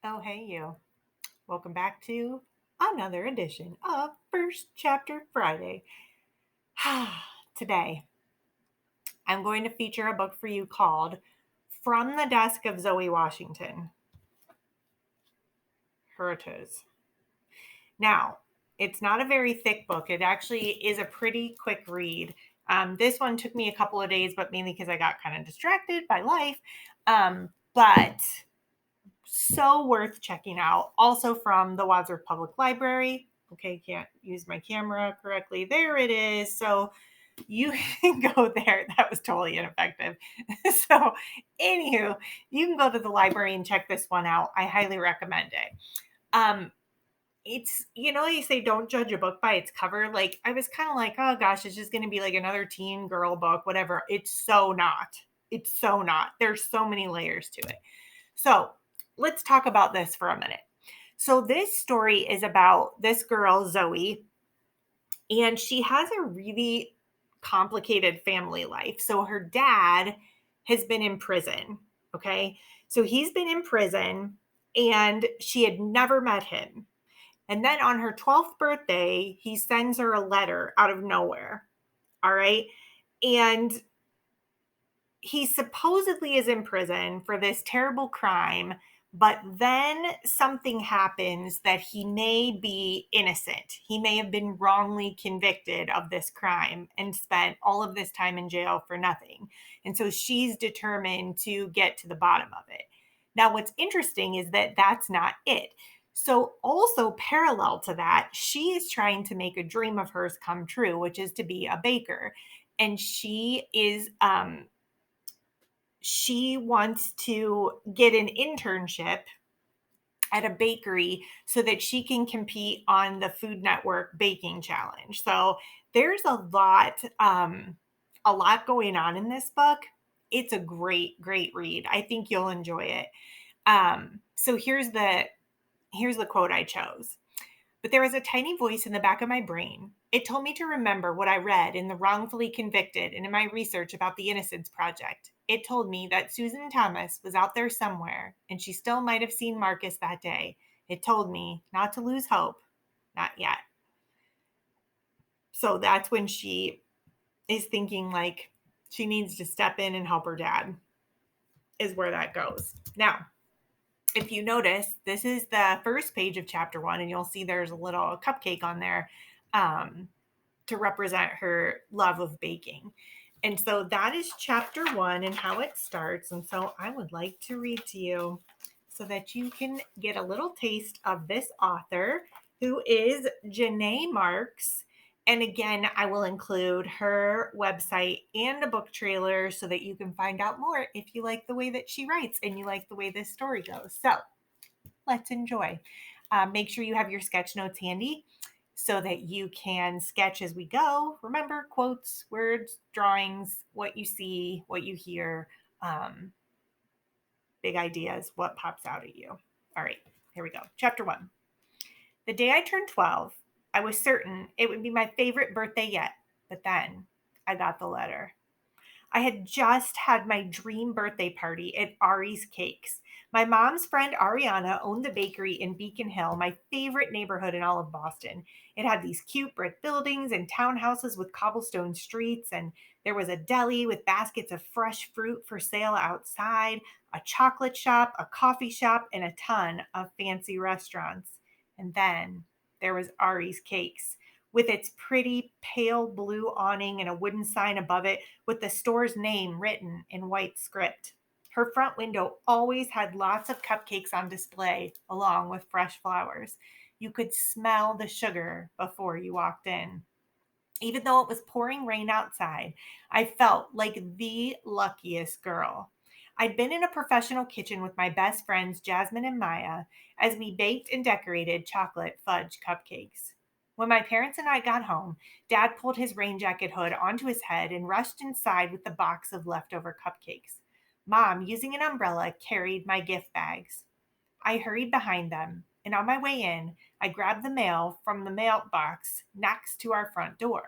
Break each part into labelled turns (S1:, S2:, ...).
S1: Oh, hey, you. Welcome back to another edition of First Chapter Friday. Today, I'm going to feature a book for you called From the Desk of Zoe Washington. Here it is. Now, it's not a very thick book. It actually is a pretty quick read. This one took me a couple of days, but mainly because I got kind of distracted by life. But so worth checking out. Also from the Wadsworth Public Library. Okay, can't use my camera correctly. There it is. So you can go there. That was totally ineffective. So, anywho, you can go to the library and check this one out. I highly recommend it. Um, it's they say don't judge a book by its cover. Like I was kind of like, oh gosh, it's just going to be like another teen girl book, whatever. It's so not. It's so not. There's so many layers to it. So let's talk about this for a minute. So, this story is about this girl, Zoe, and she has a really complicated family life. So, her dad has been in prison. Okay. So, he's been in prison and she had never met him. And then on her 12th birthday, he sends her a letter out of nowhere. All right. And he supposedly is in prison for this terrible crime, but then something happens that he may be innocent. He may have been wrongly convicted of this crime and spent all of this time in jail for nothing. And so she's determined to get to the bottom of it. Now, what's interesting is that that's not it. So, also parallel to that, she is trying to make a dream of hers come true, which is to be a baker. And she wants to get an internship at a bakery so that she can compete on the Food Network baking challenge. So there's a lot going on in this book. It's a great read. I think you'll enjoy it. So here's the quote I chose. But there was a tiny voice in the back of my brain. It told me to remember what I read in The Wrongfully Convicted and in my research about the Innocence Project. It told me that Susan Thomas was out there somewhere, and she still might have seen Marcus that day. It told me not to lose hope, not yet. So that's when she is thinking like she needs to step in and help her dad, is where that goes. Now, if you notice, this is the first page of chapter 1, and you'll see there's a little cupcake on there. To represent her love of baking. And so that is chapter 1 and how it starts. And so I would like to read to you so that you can get a little taste of this author, who is Janae Marks. And again, I will include her website and a book trailer so that you can find out more if you like the way that she writes and you like the way this story goes. So let's enjoy. Make sure you have your sketch notes handy so that you can sketch as we go. Remember, quotes, words, drawings, what you see, what you hear, um, big ideas, what pops out at you. All right, here we go. Chapter 1. The day I turned 12, I was certain it would be my favorite birthday yet, but then I got the letter. I had just had my dream birthday party at Ari's Cakes. My mom's friend Ariana owned the bakery in Beacon Hill, my favorite neighborhood in all of Boston. It had these cute brick buildings and townhouses with cobblestone streets, and there was a deli with baskets of fresh fruit for sale outside, a chocolate shop, a coffee shop, and a ton of fancy restaurants. And then there was Ari's Cakes with its pretty pale blue awning and a wooden sign above it with the store's name written in white script. Her front window always had lots of cupcakes on display, along with fresh flowers. You could smell the sugar before you walked in. Even though it was pouring rain outside, I felt like the luckiest girl. I'd been in a professional kitchen with my best friends, Jasmine and Maya, as we baked and decorated chocolate fudge cupcakes. When my parents and I got home, Dad pulled his rain jacket hood onto his head and rushed inside with the box of leftover cupcakes. Mom, using an umbrella, carried my gift bags. I hurried behind them, and on my way in, I grabbed the mail from the mailbox next to our front door.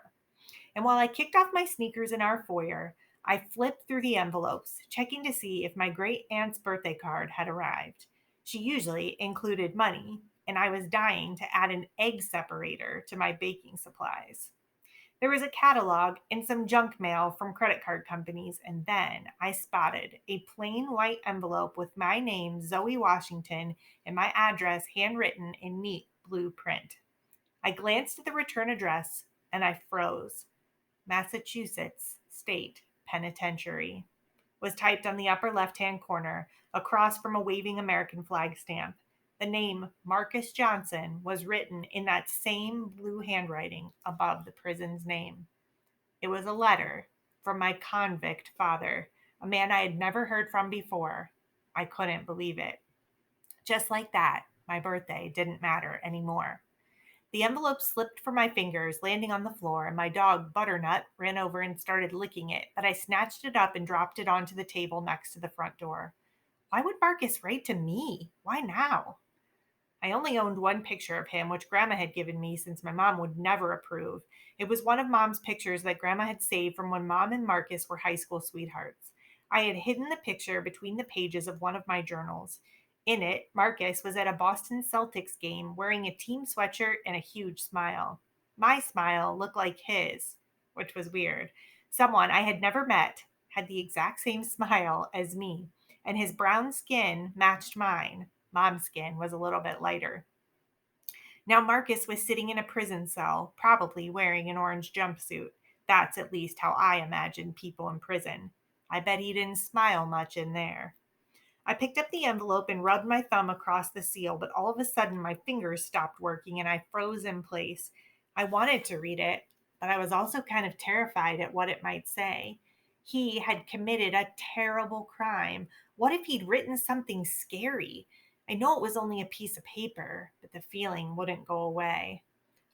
S1: And while I kicked off my sneakers in our foyer, I flipped through the envelopes, checking to see if my great aunt's birthday card had arrived. She usually included money, and I was dying to add an egg separator to my baking supplies. There was a catalog and some junk mail from credit card companies, and then I spotted a plain white envelope with my name, Zoe Washington, and my address handwritten in neat blue print. I glanced at the return address and I froze. Massachusetts State Penitentiary was typed on the upper left hand corner, across from a waving American flag stamp. The name Marcus Johnson was written in that same blue handwriting above the prison's name. It was a letter from my convict father, a man I had never heard from before. I couldn't believe it. Just like that, my birthday didn't matter anymore. The envelope slipped from my fingers, landing on the floor, and my dog, Butternut, ran over and started licking it, but I snatched it up and dropped it onto the table next to the front door. Why would Marcus write to me? Why now? I only owned one picture of him, which Grandma had given me since my mom would never approve. It was one of Mom's pictures that Grandma had saved from when Mom and Marcus were high school sweethearts. I had hidden the picture between the pages of one of my journals. In it, Marcus was at a Boston Celtics game wearing a team sweatshirt and a huge smile. My smile looked like his, which was weird. Someone I had never met had the exact same smile as me, and his brown skin matched mine. Mom's skin was a little bit lighter. Now Marcus was sitting in a prison cell, probably wearing an orange jumpsuit. That's at least how I imagine people in prison. I bet he didn't smile much in there. I picked up the envelope and rubbed my thumb across the seal, but all of a sudden my fingers stopped working and I froze in place. I wanted to read it, but I was also kind of terrified at what it might say. He had committed a terrible crime. What if he'd written something scary? I know it was only a piece of paper, but the feeling wouldn't go away.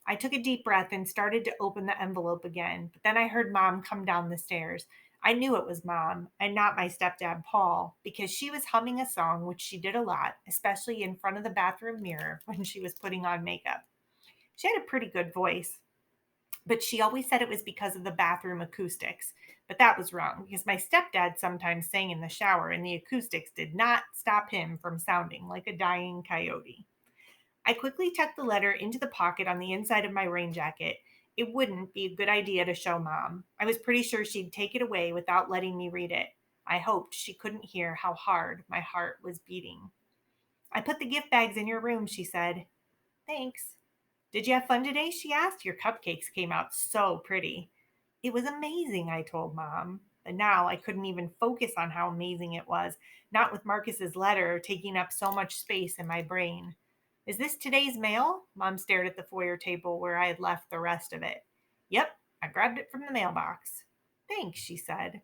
S1: I took a deep breath and started to open the envelope again, but then I heard Mom come down the stairs. I knew it was Mom and not my stepdad, Paul, because she was humming a song, which she did a lot, especially in front of the bathroom mirror when she was putting on makeup. She had a pretty good voice, but she always said it was because of the bathroom acoustics. But that was wrong because my stepdad sometimes sang in the shower and the acoustics did not stop him from sounding like a dying coyote. I quickly tucked the letter into the pocket on the inside of my rain jacket. It wouldn't be a good idea to show Mom. I was pretty sure she'd take it away without letting me read it. I hoped she couldn't hear how hard my heart was beating. I put the gift bags in your room, she said. Thanks. Did you have fun today? She asked. Your cupcakes came out so pretty. It was amazing, I told Mom. But now I couldn't even focus on how amazing it was, not with Marcus's letter taking up so much space in my brain. Is this today's mail? Mom stared at the foyer table where I had left the rest of it. Yep, I grabbed it from the mailbox. Thanks, she said.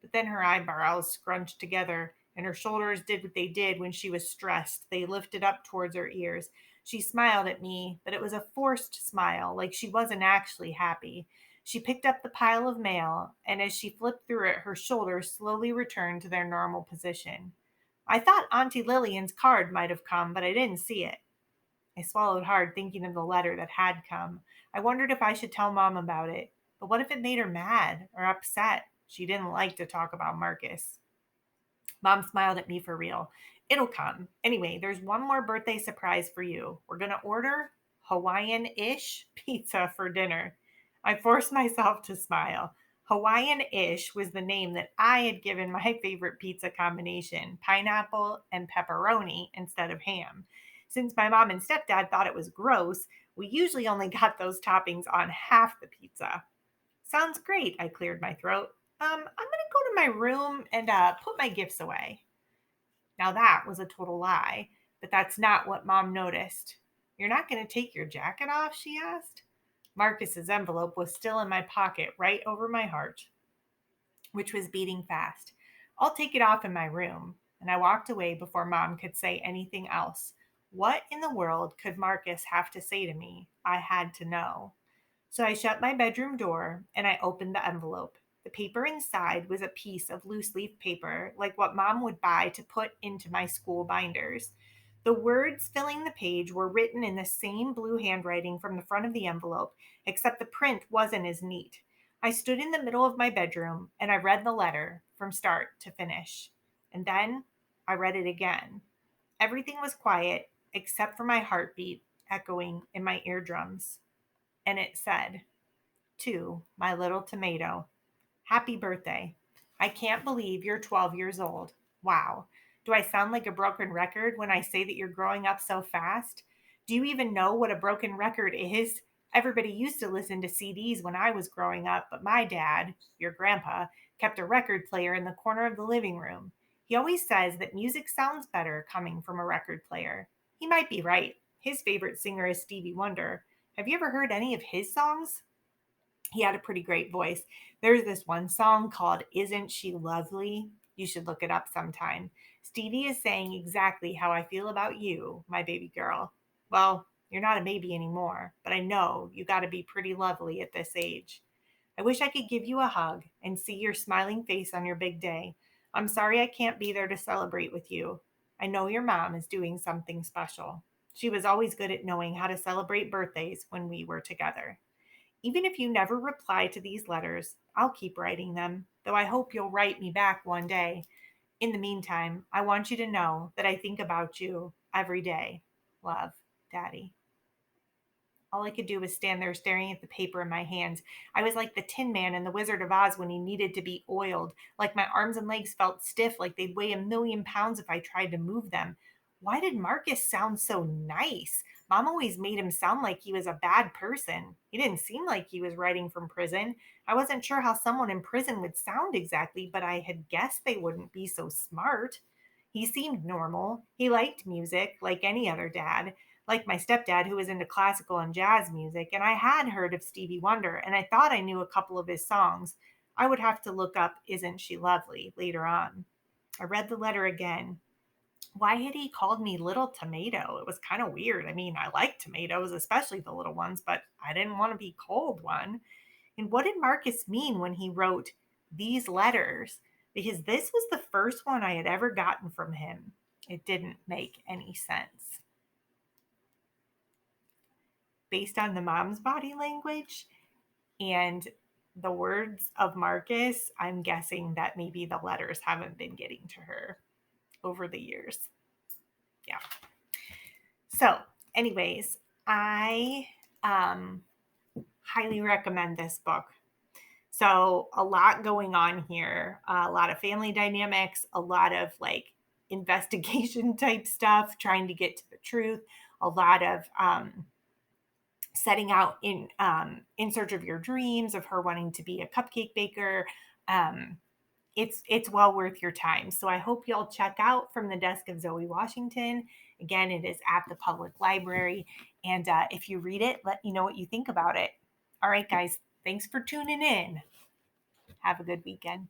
S1: But then her eyebrows scrunched together and her shoulders did what they did when she was stressed. They lifted up towards her ears. She smiled at me, but it was a forced smile, like she wasn't actually happy. She picked up the pile of mail, and as she flipped through it, her shoulders slowly returned to their normal position. I thought Auntie Lillian's card might have come, but I didn't see it. I swallowed hard, thinking of the letter that had come. I wondered if I should tell Mom about it. But what if it made her mad or upset? She didn't like to talk about Marcus. Mom smiled at me for real. It'll come. Anyway, there's one more birthday surprise for you. We're going to order Hawaiian ish pizza for dinner. I forced myself to smile. Hawaiian ish was the name that I had given my favorite pizza combination, pineapple and pepperoni instead of ham. Since my mom and stepdad thought it was gross, we usually only got those toppings on half the pizza. Sounds great, I cleared my throat. I'm going to go to my room and put my gifts away. Now that was a total lie, but that's not what Mom noticed. You're not going to take your jacket off? She asked. Marcus's envelope was still in my pocket right over my heart, which was beating fast. I'll take it off in my room. And I walked away before Mom could say anything else. What in the world could Marcus have to say to me? I had to know. So I shut my bedroom door and I opened the envelope. The paper inside was a piece of loose leaf paper, like what Mom would buy to put into my school binders. The words filling the page were written in the same blue handwriting from the front of the envelope, except the print wasn't as neat. I stood in the middle of my bedroom and I read the letter from start to finish. And then I read it again. Everything was quiet except for my heartbeat echoing in my eardrums. And it said, to my little tomato, happy birthday. I can't believe you're 12 years old. Wow. Do I sound like a broken record when I say that you're growing up so fast? Do you even know what a broken record is? Everybody used to listen to CDs when I was growing up, but my dad, your grandpa, kept a record player in the corner of the living room. He always says that music sounds better coming from a record player. He might be right. His favorite singer is Stevie Wonder. Have you ever heard any of his songs? He had a pretty great voice. There's this one song called Isn't She Lovely? You should look it up sometime. Stevie is saying exactly how I feel about you, my baby girl. Well, you're not a baby anymore, but I know you got to be pretty lovely at this age. I wish I could give you a hug and see your smiling face on your big day. I'm sorry I can't be there to celebrate with you. I know your mom is doing something special. She was always good at knowing how to celebrate birthdays when we were together. Even if you never reply to these letters, I'll keep writing them, though I hope you'll write me back one day. In the meantime, I want you to know that I think about you every day. Love, Daddy. All I could do was stand there staring at the paper in my hands. I was like the Tin Man in The Wizard of Oz when he needed to be oiled. Like my arms and legs felt stiff, like they'd weigh 1,000,000 pounds if I tried to move them. Why did Marcus sound so nice? Mom always made him sound like he was a bad person. He didn't seem like he was writing from prison. I wasn't sure how someone in prison would sound exactly, but I had guessed they wouldn't be so smart. He seemed normal. He liked music like any other dad, like my stepdad who was into classical and jazz music, and I had heard of Stevie Wonder and I thought I knew a couple of his songs. I would have to look up Isn't She Lovely later on. I read the letter again. Why had he called me Little Tomato? It was kind of weird. I mean, I like tomatoes, especially the little ones, but I didn't want to be called one. And what did Marcus mean when he wrote these letters? Because this was the first one I had ever gotten from him. It didn't make any sense. Based on the mom's body language and the words of Marcus, I'm guessing that maybe the letters haven't been getting to her over the years. Yeah. So, anyways, I highly recommend this book. So, a lot going on here, a lot of family dynamics, a lot of like investigation type stuff, trying to get to the truth, a lot of setting out in search of your dreams, of her wanting to be a cupcake baker. Um, it's well worth your time. So I hope you'll check out From the Desk of Zoe Washington. Again, it is at the public library. And if you read it, let me know what you think about it. All right, guys, thanks for tuning in. Have a good weekend.